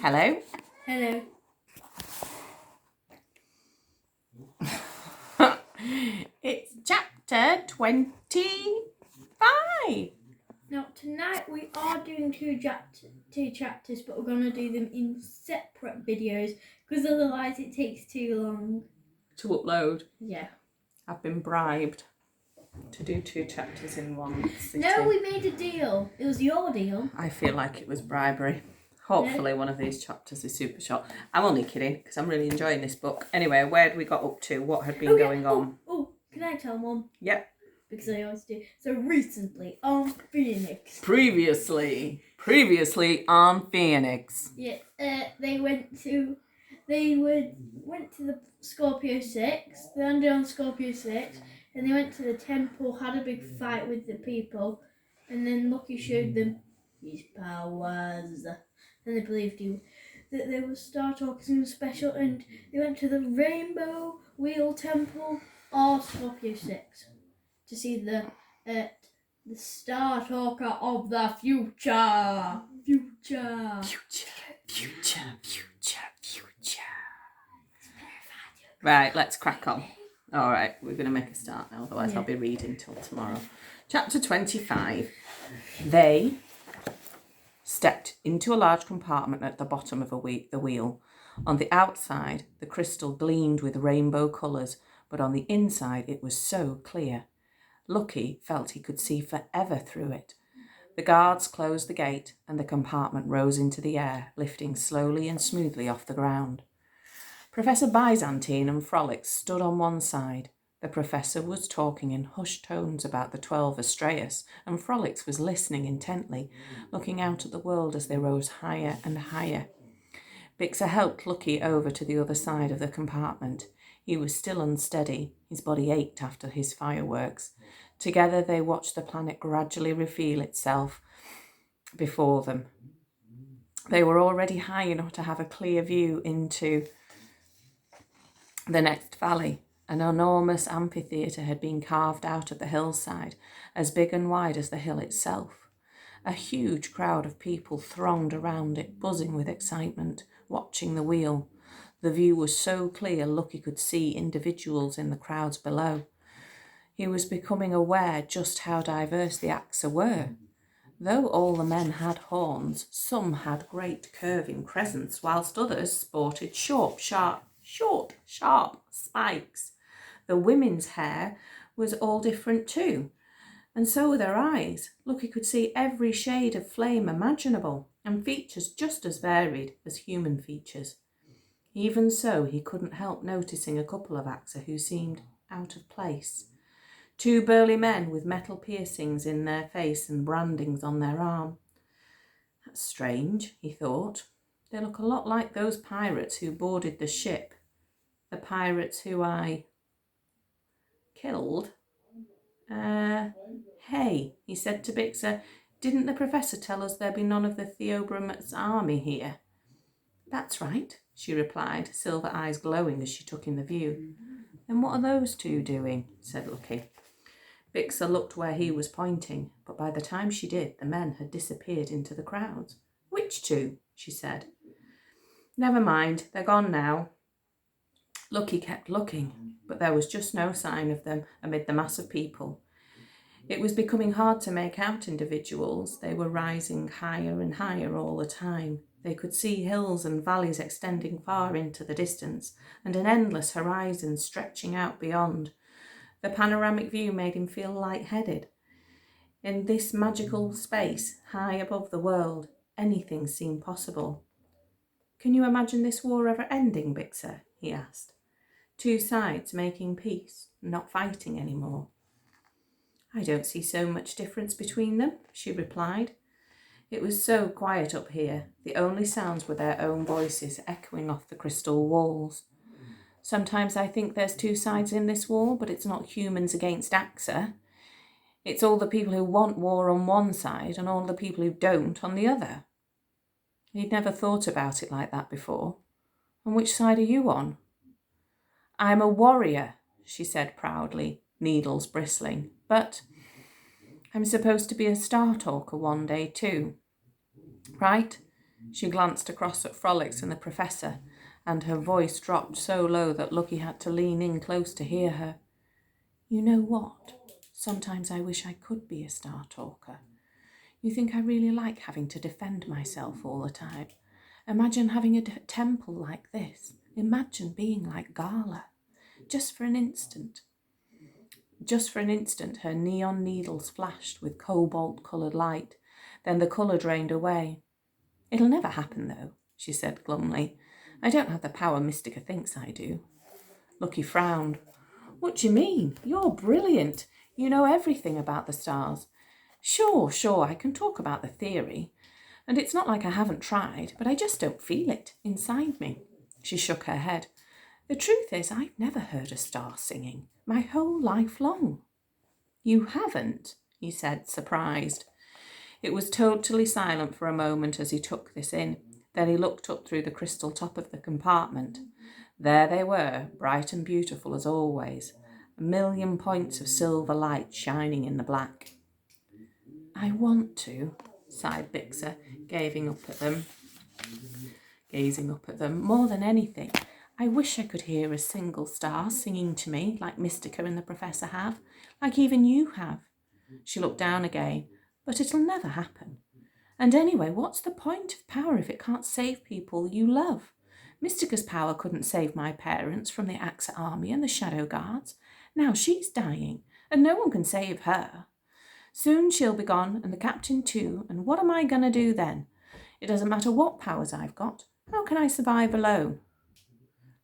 Hello. Hello. It's chapter 25. Now tonight we are doing two chapters, but we're gonna do them in separate videos because otherwise it takes too long to upload. Yeah. I've been bribed to do 2 chapters in one sitting. No, we made a deal. It was your deal. I feel like it was bribery. Hopefully one of these chapters is super short. I'm only kidding because I'm really enjoying this book. Anyway, where had we got up to? What had been going on? Oh, can I tell one? Yep. Because I always do. So recently on Phoenix. Previously on Phoenix. Yeah. They went to the Scorpio 6. They landed on Scorpio 6. And they went to the temple, had a big fight with the people, and then Lucky showed them his powers. And they believed that they were Star Talkers and special, and they went to the Rainbow Wheel Temple or Scorpio 6 to see the Star Talker of the future. Future. Right, let's crack on. All right, we're going to make a start now, otherwise I'll be reading till tomorrow. Chapter 25. They stepped into a large compartment at the bottom of the wheel. On the outside, the crystal gleamed with rainbow colours, but on the inside it was so clear. Lucky felt he could see forever through it. The guards closed the gate and the compartment rose into the air, lifting slowly and smoothly off the ground. Professor Byzantine and Frolic stood on one side. The professor was talking in hushed tones about the 12 Astraeus, and Frolic was listening intently, looking out at the world as they rose higher and higher. Bixer helped Lucky over to the other side of the compartment. He was still unsteady. His body ached after his fireworks. Together they watched the planet gradually reveal itself before them. They were already high enough to have a clear view into the next valley. An enormous amphitheatre had been carved out of the hillside, as big and wide as the hill itself. A huge crowd of people thronged around it, buzzing with excitement, watching the wheel. The view was so clear Lucky could see individuals in the crowds below. He was becoming aware just how diverse the Axa were. Though all the men had horns, some had great curving crescents, whilst others sported short, sharp spikes. The women's hair was all different too, and so were their eyes. Lucky could see every shade of flame imaginable, and features just as varied as human features. Even so, he couldn't help noticing a couple of Axa who seemed out of place. 2 burly men with metal piercings in their face and brandings on their arm. That's strange, he thought. They look a lot like those pirates who boarded the ship. The pirates who I killed. Hey, he said to Bixer, didn't the professor tell us there'd be none of the Theobrom's army here? That's right, she replied, silver eyes glowing as she took in the view. Then what are those 2 doing? Said Lucky. Bixer looked where he was pointing, but by the time she did, the men had disappeared into the crowds. Which 2? She said. Never mind, they're gone now. Lucky kept looking, but there was just no sign of them amid the mass of people. It was becoming hard to make out individuals. They were rising higher and higher all the time. They could see hills and valleys extending far into the distance, and an endless horizon stretching out beyond. The panoramic view made him feel lightheaded. In this magical space, high above the world, anything seemed possible. Can you imagine this war ever ending, Bixer? He asked. 2 sides making peace, not fighting anymore. I don't see so much difference between them, she replied. It was so quiet up here. The only sounds were their own voices echoing off the crystal walls. Sometimes I think there's 2 sides in this war, but it's not humans against Axa. It's all the people who want war on one side and all the people who don't on the other. He'd never thought about it like that before. And which side are you on? I'm a warrior, she said proudly, needles bristling. But I'm supposed to be a Star Talker one day too. Right? She glanced across at Frolics and the Professor, and her voice dropped so low that Lucky had to lean in close to hear her. You know what? Sometimes I wish I could be a Star Talker. You think I really like having to defend myself all the time? Imagine having a temple like this. Imagine being like Gala. Just for an instant. Just for an instant, her neon needles flashed with cobalt-coloured light. Then the colour drained away. It'll never happen, though, she said glumly. I don't have the power Mystica thinks I do. Lucky frowned. What do you mean? You're brilliant. You know everything about the stars. Sure, I can talk about the theory. And it's not like I haven't tried, but I just don't feel it inside me. She shook her head. The truth is, I've never heard a star singing, my whole life long. You haven't? He said, surprised. It was totally silent for a moment as he took this in. Then he looked up through the crystal top of the compartment. There they were, bright and beautiful as always, 1,000,000 points of silver light shining in the black. I want to, sighed Bixer, gazing up at them, more than anything. I wish I could hear a single star singing to me like Mystica and the Professor have, like even you have. She looked down again. But it'll never happen. And anyway, what's the point of power if it can't save people you love? Mystica's power couldn't save my parents from the Axa army and the Shadow Guards. Now she's dying, and no one can save her. Soon she'll be gone, and the captain too, and what am I going to do then? It doesn't matter what powers I've got. How can I survive alone?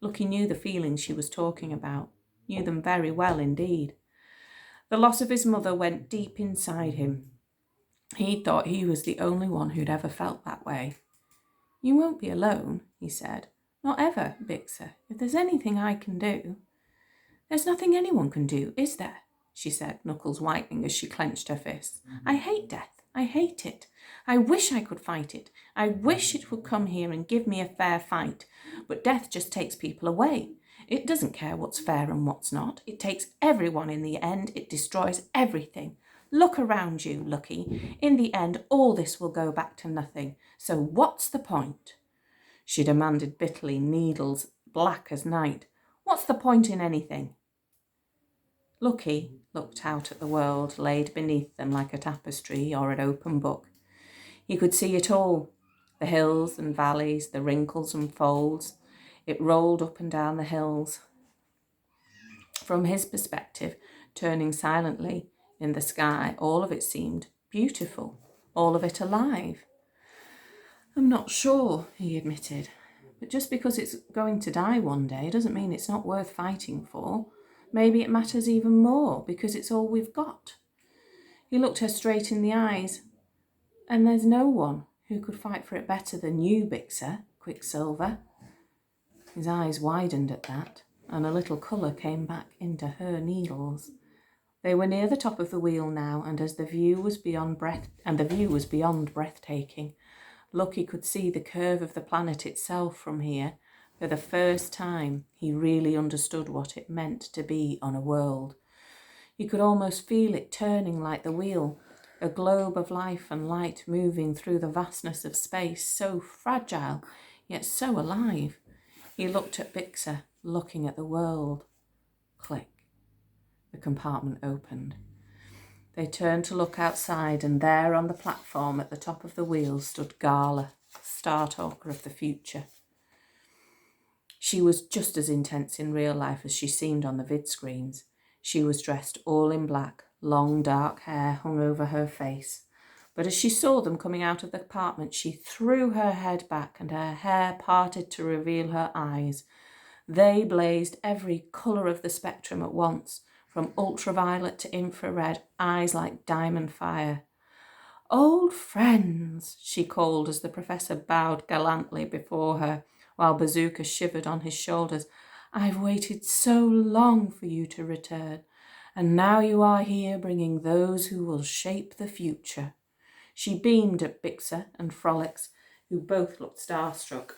Lucky knew the feelings she was talking about, knew them very well indeed. The loss of his mother went deep inside him. He thought he was the only one who'd ever felt that way. You won't be alone, he said. Not ever, Bixer. If there's anything I can do. There's nothing anyone can do, is there? She said, knuckles whitening as she clenched her fists. I hate death. I hate it. I wish I could fight it. I wish it would come here and give me a fair fight. But death just takes people away. It doesn't care what's fair and what's not. It takes everyone in the end. It destroys everything. Look around you, Lucky. In the end, all this will go back to nothing. So what's the point? She demanded bitterly, needles black as night. What's the point in anything? Lucky looked out at the world laid beneath them like a tapestry or an open book. He could see it all, the hills and valleys, the wrinkles and folds. It rolled up and down the hills. From his perspective, turning silently, in the sky, all of it seemed beautiful, all of it alive. I'm not sure, he admitted, but just because it's going to die one day doesn't mean it's not worth fighting for. Maybe it matters even more because it's all we've got. He looked her straight in the eyes. And there's no one who could fight for it better than you, Bixer, Quicksilver. His eyes widened at that, and a little colour came back into her needles. They were near the top of the wheel now, and as the view was beyond breathtaking. Lucky could see the curve of the planet itself from here. For the first time, he really understood what it meant to be on a world. He could almost feel it turning like the wheel, a globe of life and light moving through the vastness of space, so fragile, yet so alive. He looked at Bixer, looking at the world. Click. The compartment opened. They turned to look outside, and there on the platform at the top of the wheel stood Gala, Star Talker of the future. She was just as intense in real life as she seemed on the vid screens. She was dressed all in black, long dark hair hung over her face. But as she saw them coming out of the apartment, she threw her head back and her hair parted to reveal her eyes. They blazed every colour of the spectrum at once, from ultraviolet to infrared, eyes like diamond fire. Old friends, she called as the Professor bowed gallantly before her, while Bazooka shivered on his shoulders. I've waited so long for you to return, and now you are here bringing those who will shape the future. She beamed at Bixer and Frolics, who both looked starstruck.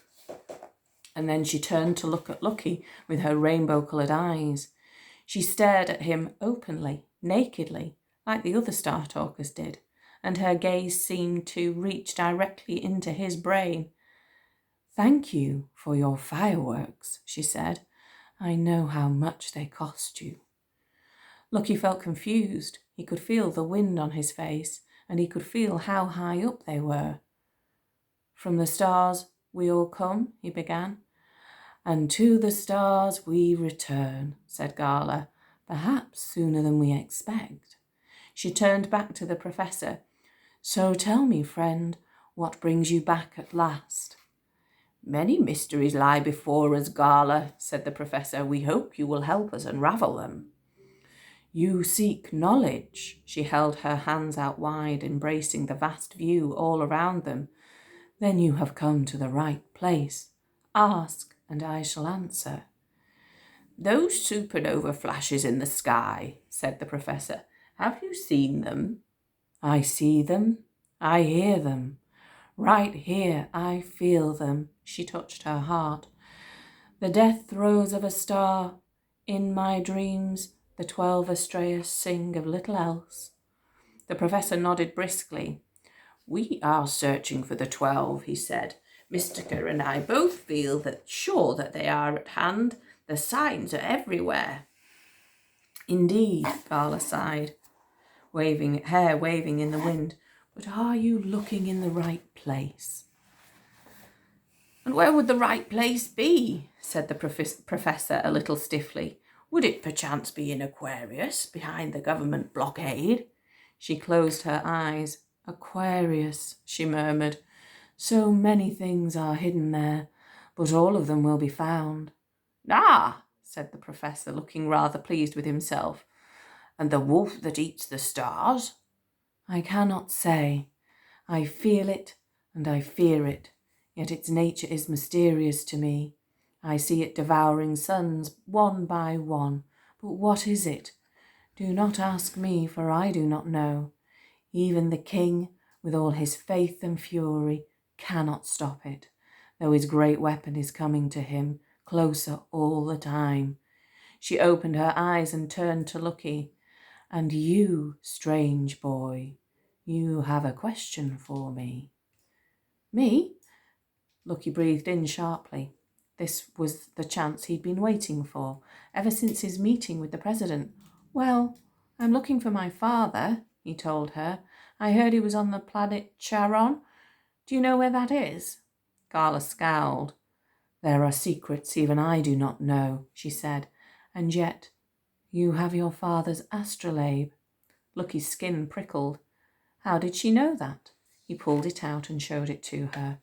And then she turned to look at Lucky with her rainbow-coloured eyes. She stared at him openly, nakedly, like the other Star Talkers did, and her gaze seemed to reach directly into his brain. Thank you for your fireworks, she said. I know how much they cost you. Lucky felt confused. He could feel the wind on his face, and he could feel how high up they were. From the stars we all come, he began. And to the stars we return, said Gala, perhaps sooner than we expect. She turned back to the professor. So tell me, friend, what brings you back at last? Many mysteries lie before us, Gala, said the professor. We hope you will help us unravel them. You seek knowledge. She held her hands out wide, embracing the vast view all around them. Then you have come to the right place. Ask, and I shall answer. Those supernova flashes in the sky, said the professor. Have you seen them? I see them. I hear them. Right here I feel them. She touched her heart. The death throes of a star. In my dreams, the 12 Astraeus sing of little else. The professor nodded briskly. We are searching for the 12, he said. Mystica and I both feel sure that they are at hand. The signs are everywhere. Indeed, Gala sighed, hair waving in the wind. But are you looking in the right place? And where would the right place be? Said the professor a little stiffly. Would it perchance be in Aquarius, behind the government blockade? She closed her eyes. Aquarius, she murmured. So many things are hidden there, but all of them will be found. Ah, said the professor, looking rather pleased with himself. And the wolf that eats the stars? I cannot say. I feel it and I fear it, yet its nature is mysterious to me. I see it devouring suns one by one, but what is it? Do not ask me, for I do not know. Even the king, with all his faith and fury, cannot stop it, though his great weapon is coming to him, closer all the time. She opened her eyes and turned to Lucky. And you, strange boy, you have a question for me. Me? Lucky breathed in sharply. This was the chance he'd been waiting for, ever since his meeting with the president. Well, I'm looking for my father, he told her. I heard he was on the planet Charon. Do you know where that is? Gala scowled. There are secrets even I do not know, she said, and yet you have your father's astrolabe. Lucky's skin prickled. How did she know that? He pulled it out and showed it to her.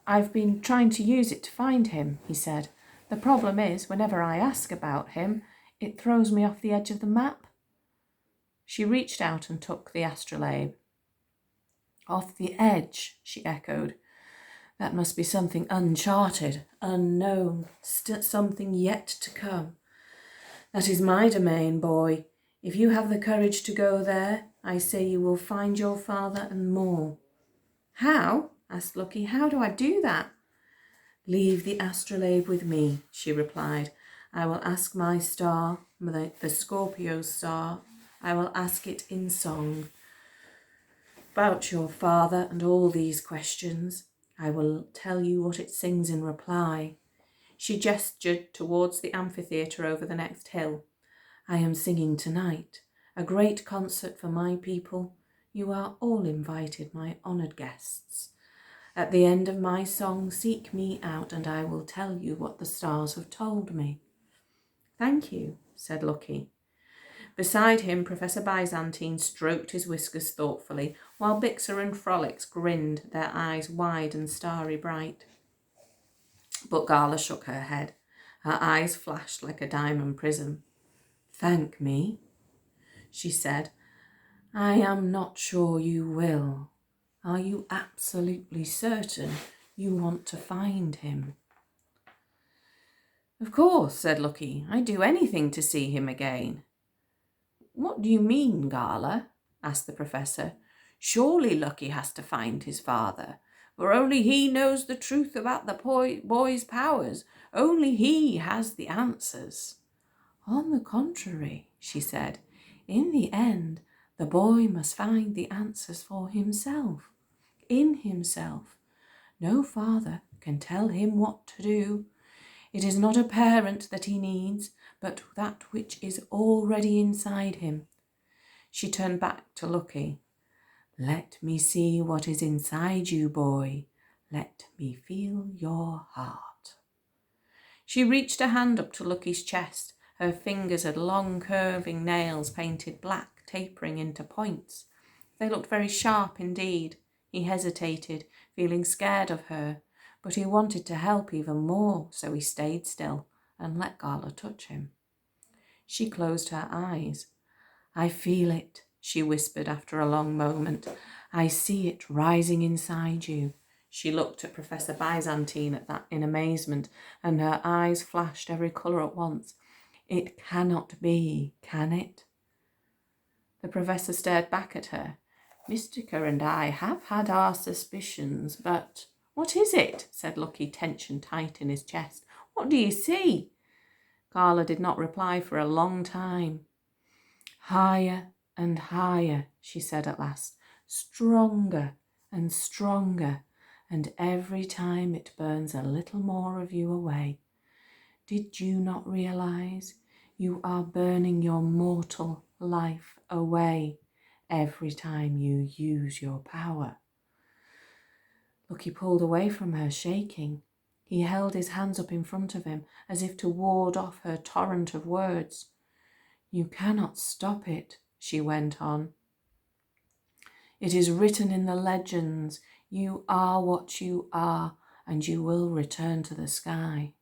I've been trying to use it to find him, he said. The problem is, whenever I ask about him, it throws me off the edge of the map. She reached out and took the astrolabe. Off the edge, she echoed. That must be something uncharted, unknown, something yet to come. That is my domain, boy. If you have the courage to go there, I say you will find your father and more. How? Asked Lucky. How do I do that? Leave the astrolabe with me, she replied. I will ask my star, the Scorpio star. I will ask it in song. About your father and all these questions, I will tell you what it sings in reply. She gestured towards the amphitheatre over the next hill. I am singing tonight, a great concert for my people. You are all invited, my honoured guests. At the end of my song, seek me out, and I will tell you what the stars have told me. Thank you, said Lucky. Beside him, Professor Byzantine stroked his whiskers thoughtfully, while Bixer and Frolics grinned, their eyes wide and starry bright. But Gala shook her head. Her eyes flashed like a diamond prism. Thank me, she said. I am not sure you will. Are you absolutely certain you want to find him? Of course, said Lucky. I'd do anything to see him again. What do you mean, Gala? Asked the professor. Surely Lucky has to find his father, for only he knows the truth about the boy's powers. Only he has the answers. On the contrary, she said, in the end, the boy must find the answers for himself, in himself. No father can tell him what to do. It is not a parent that he needs, but that which is already inside him. She turned back to Lucky. Let me see what is inside you, boy. Let me feel your heart. She reached a hand up to Lucky's chest. Her fingers had long curving nails painted black, tapering into points. They looked very sharp indeed. He hesitated, feeling scared of her, but he wanted to help even more, so he stayed still and let Gala touch him. She closed her eyes. I feel it, she whispered after a long moment. I see it rising inside you. She looked at Professor Byzantine at that in amazement, and her eyes flashed every colour at once. It cannot be, can it? The professor stared back at her. Mystica and I have had our suspicions, but... What is it? Said Lucky, tension tight in his chest. What do you see? Gala did not reply for a long time. Higher and higher, she said at last. Stronger and stronger, and every time it burns a little more of you away. Did you not realize you are burning your mortal life away every time you use your power? Lucky pulled away from her, shaking. He held his hands up in front of him as if to ward off her torrent of words. You cannot stop it, she went on. It is written in the legends. You are what you are, and you will return to the sky.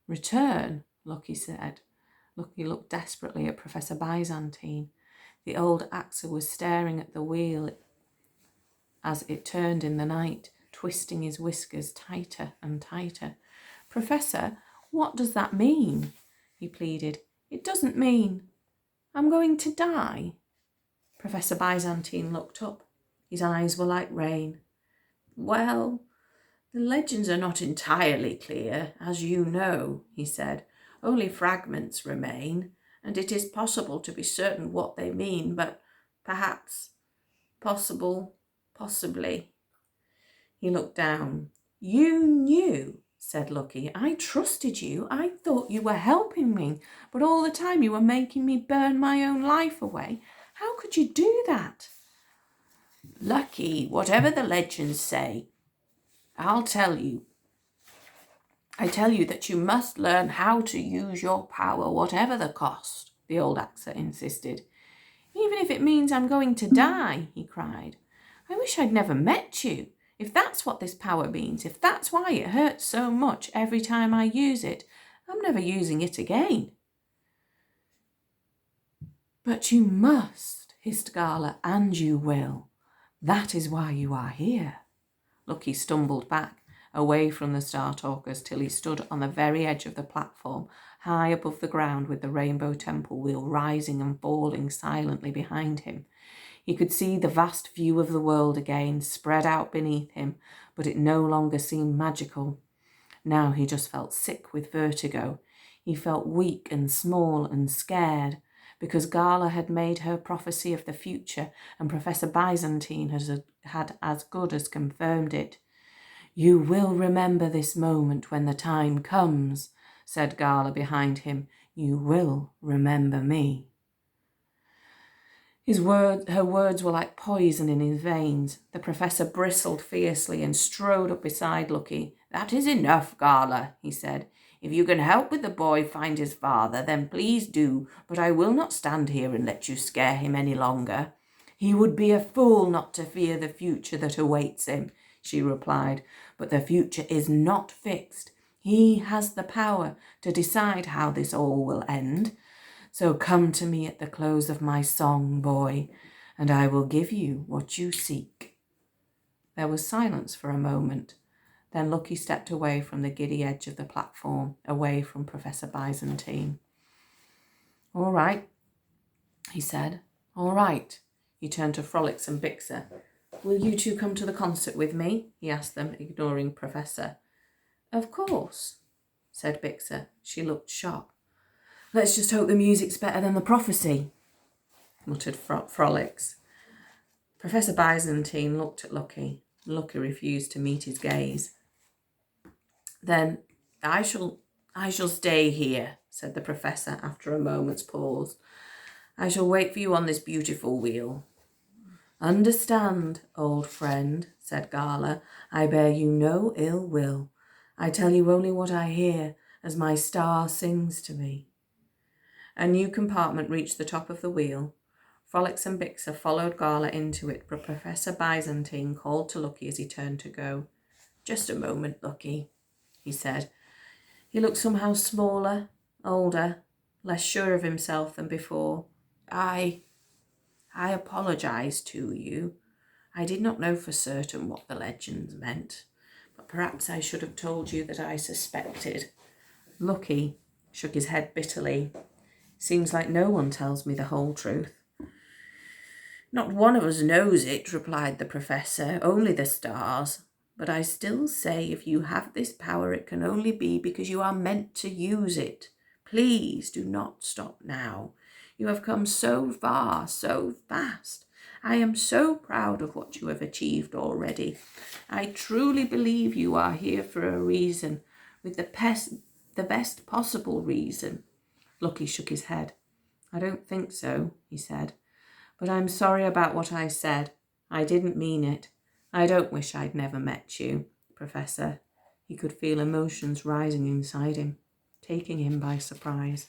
Return, Lucky said. Lucky looked desperately at Professor Byzantine. The old axer was staring at the wheel as it turned in the night, twisting his whiskers tighter and tighter. Professor, what does that mean? He pleaded. It doesn't mean I'm going to die. Professor Byzantine looked up. His eyes were like rain. Well, the legends are not entirely clear, as you know, he said. Only fragments remain, and it is possible to be certain what they mean, but perhaps, possibly. He looked down. You knew, said Lucky. I trusted you. I thought you were helping me, but all the time you were making me burn my own life away. How could you do that? Lucky, whatever the legends say, I tell you that you must learn how to use your power, whatever the cost, the old axer insisted. Even if it means I'm going to die, he cried. I wish I'd never met you. If that's what this power means, if that's why it hurts so much every time I use it, I'm never using it again. But you must, hissed Gala, and you will. That is why you are here. Lucky stumbled back, away from the Star Talkers, till he stood on the very edge of the platform, high above the ground, with the Rainbow Temple wheel rising and falling silently behind him. He could see the vast view of the world again, spread out beneath him, but it no longer seemed magical. Now he just felt sick with vertigo. He felt weak and small and scared, because Gala had made her prophecy of the future, and Professor Byzantine had as good as confirmed it. You will remember this moment when the time comes, said Gala behind him. You will remember me. Her words were like poison in his veins. The professor bristled fiercely and strode up beside Lucky. That is enough, Gala, he said. If you can help with the boy find his father, then please do, but I will not stand here and let you scare him any longer. He would be a fool not to fear the future that awaits him, she replied, but the future is not fixed. He has the power to decide how this all will end. So come to me at the close of my song, boy, and I will give you what you seek. There was silence for a moment. Then Lucky stepped away from the giddy edge of the platform, away from Professor Byzantine. All right, he said. All right. He turned to Frolics and Bixer. Will you two come to the concert with me? He asked them, ignoring Professor. Of course, said Bixer. She looked shocked. Let's just hope the music's better than the prophecy, muttered Frolics. Professor Byzantine looked at Lucky. Lucky refused to meet his gaze. Then I shall stay here, said the Professor after a moment's pause. I shall wait for you on this beautiful wheel. Understand, old friend, said Gala, I bear you no ill will. I tell you only what I hear as my star sings to me. A new compartment reached the top of the wheel. Frolics and Bixer followed Gala into it, but Professor Byzantine called to Lucky as he turned to go. Just a moment, Lucky, he said. He looked somehow smaller, older, less sure of himself than before. I apologise to you. I did not know for certain what the legends meant, but perhaps I should have told you that I suspected. Lucky shook his head bitterly. Seems like no one tells me the whole truth. Not one of us knows it, replied the Professor, only the stars. But I still say if you have this power, it can only be because you are meant to use it. Please do not stop now. You have come so far, so fast. I am so proud of what you have achieved already. I truly believe you are here for a reason, with the best possible reason. Lucky shook his head. I don't think so, he said. But I'm sorry about what I said. I didn't mean it. I don't wish I'd never met you, Professor. He could feel emotions rising inside him, taking him by surprise.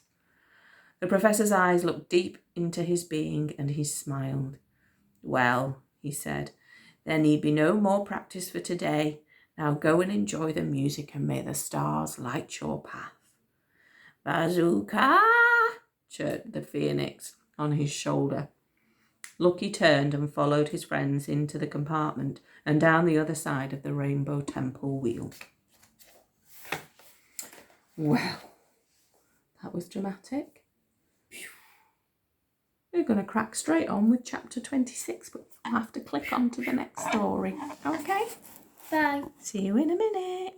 The Professor's eyes looked deep into his being and he smiled. Well, he said, there need be no more practice for today. Now go and enjoy the music and may the stars light your path. Bazooka! Chirped the phoenix on his shoulder. Lucky turned and followed his friends into the compartment and down the other side of the Rainbow Temple wheel. Well, that was dramatic. We're going to crack straight on with chapter 26, but I'll have to click on to the next story. Okay? Bye. See you in a minute.